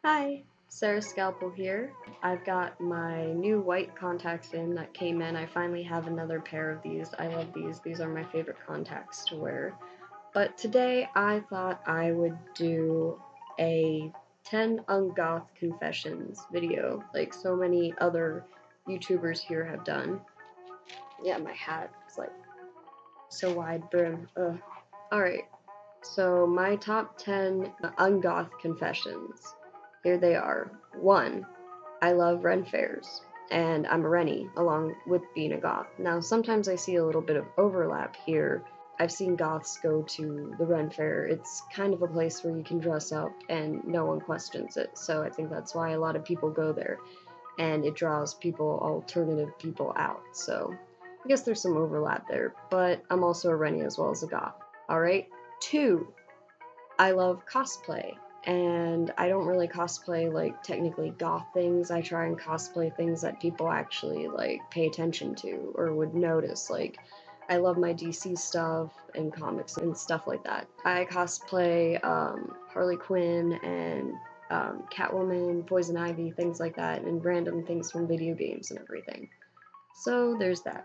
Hi, Sarah Scalpel here. I've got my new white contacts in that came in. I finally have another pair of these. I love these. These are my favorite contacts to wear. But today I thought I would do a 10 UnGoth Confessions video, like so many other YouTubers here have done. Yeah, my hat is like so wide brim. Ugh. Alright, so my top 10 UnGoth Confessions. Here they are. 1. I love Ren fairs, and I'm a Rennie, along with being a goth. Now, sometimes I see a little bit of overlap here. I've seen goths go to the Ren fair. It's kind of a place where you can dress up and no one questions it, so I think that's why a lot of people go there, and it draws alternative people out, so I guess there's some overlap there, but I'm also a Rennie as well as a goth. Alright? 2. I love cosplay, and I don't really cosplay like technically goth things. I try and cosplay things that people actually like pay attention to or would notice. Like, I love my DC stuff and comics and stuff like that. I cosplay Harley Quinn and Catwoman, Poison Ivy, things like that, and random things from video games and everything. So there's that.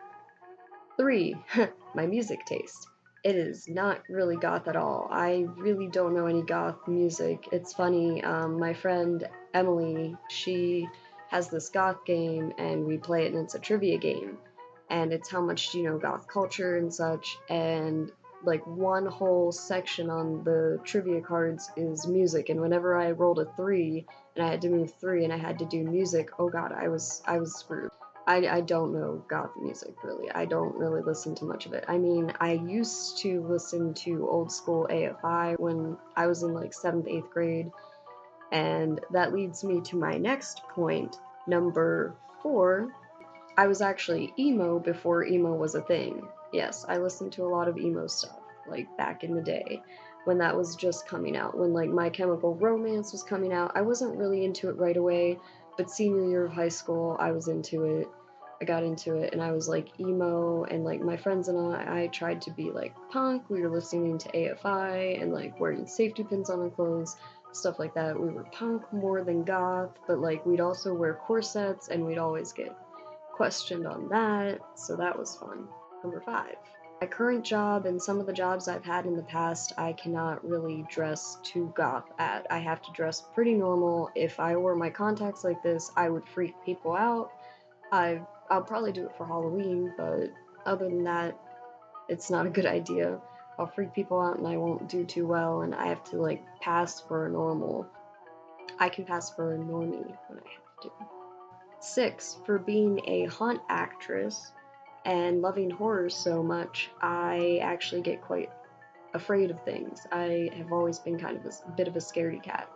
3. My music taste. It is not really goth at all. I really don't know any goth music. It's funny, my friend Emily, she has this goth game and we play it and it's a trivia game. And it's how much do you know goth culture and such, and like one whole section on the trivia cards is music, and whenever I rolled a 3 and I had to move 3 and I had to do music, oh god, I was screwed. I don't know goth music, really. I don't really listen to much of it. I mean, I used to listen to old school AFI when I was in like 7th, 8th grade, and that leads me to my next point, number 4. I was actually emo before emo was a thing. Yes, I listened to a lot of emo stuff, like back in the day, when that was just coming out, when like My Chemical Romance was coming out. I wasn't really into it right away, but senior year of high school, I was into it. I got into it and I was like emo, and like my friends and I tried to be like punk. We were listening to AFI and like wearing safety pins on our clothes, stuff like that. We were punk more than goth, but like we'd also wear corsets and we'd always get questioned on that, so that was fun. Number 5. My current job and some of the jobs I've had in the past, I cannot really dress too goth at. I have to dress pretty normal. If I wore my contacts like this, I would freak people out. I'll probably do it for Halloween, but other than that, it's not a good idea. I'll freak people out and I won't do too well, and I have to like pass for a normal. I can pass for a normie when I have to. 6. For being a haunt actress and loving horror so much, I actually get quite afraid of things. I have always been kind of a bit of a scaredy cat.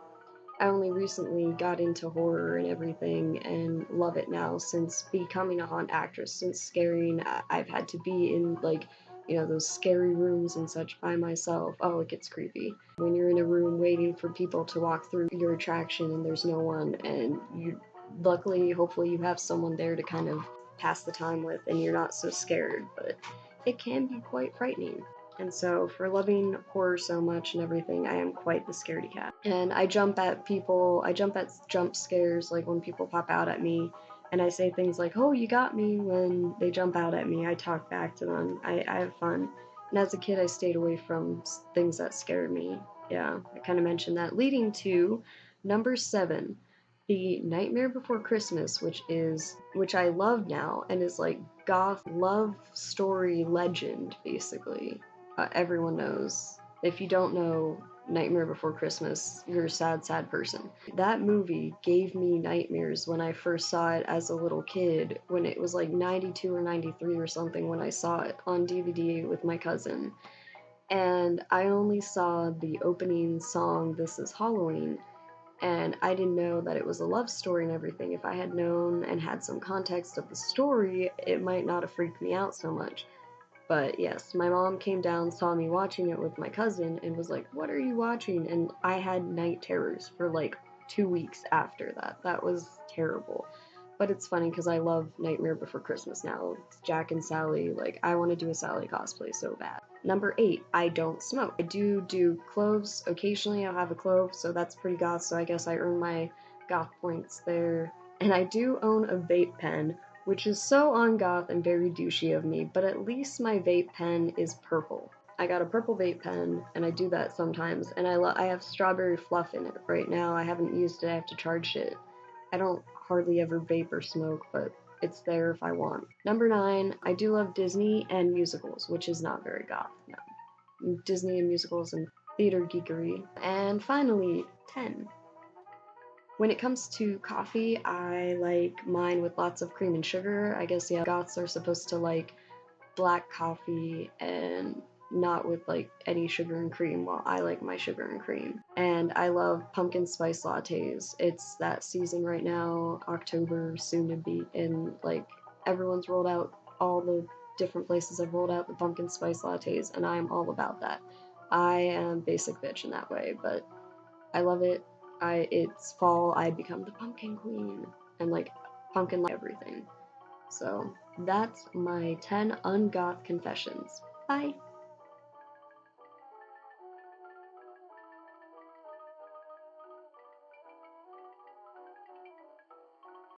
I only recently got into horror and everything and love it now since becoming a haunt actress. Since scaring, I've had to be in like, you know, those scary rooms and such by myself. Oh, it gets creepy. When you're in a room waiting for people to walk through your attraction and there's no one, and you luckily, hopefully you have someone there to kind of pass the time with and you're not so scared, but it can be quite frightening. And so, for loving horror so much and everything, I am quite the scaredy cat. And I jump at people, I jump at jump scares, like when people pop out at me, and I say things like, oh, you got me, when they jump out at me. I talk back to them. I have fun. And as a kid, I stayed away from things that scared me. Yeah, I kind of mentioned that. Leading to number 7, the Nightmare Before Christmas, which I love now, and is like goth love story legend, basically. Everyone knows. If you don't know Nightmare Before Christmas, you're a sad, sad person. That movie gave me nightmares when I first saw it as a little kid, when it was like 92 or 93 or something when I saw it on DVD with my cousin. And I only saw the opening song, This Is Halloween, and I didn't know that it was a love story and everything. If I had known and had some context of the story, it might not have freaked me out so much. But yes, my mom came down, saw me watching it with my cousin, and was like, what are you watching? And I had night terrors for like 2 weeks after that. That was terrible. But it's funny because I love Nightmare Before Christmas now. It's Jack and Sally. Like, I want to do a Sally cosplay so bad. Number 8, I don't smoke. I do cloves. Occasionally I'll have a clove, so that's pretty goth, so I guess I earn my goth points there. And I do own a vape pen, which is so ungoth and very douchey of me, but at least my vape pen is purple. I got a purple vape pen, and I do that sometimes, and I have strawberry fluff in it right now. I haven't used it, I have to charge it. I don't hardly ever vape or smoke, but it's there if I want. Number 9, I do love Disney and musicals, which is not very goth, no. Disney and musicals and theater geekery. And finally, 10. When it comes to coffee, I like mine with lots of cream and sugar. I guess, yeah, goths are supposed to like black coffee and not with like any sugar and cream. Well, I like my sugar and cream. And I love pumpkin spice lattes. It's that season right now, October, soon to be, and like everyone's rolled out, all the different places have rolled out the pumpkin spice lattes, and I'm all about that. I am basic bitch in that way, but I love it. It's fall, I become the pumpkin queen, and like pumpkin like everything. So that's my 10 ungoth confessions. Bye!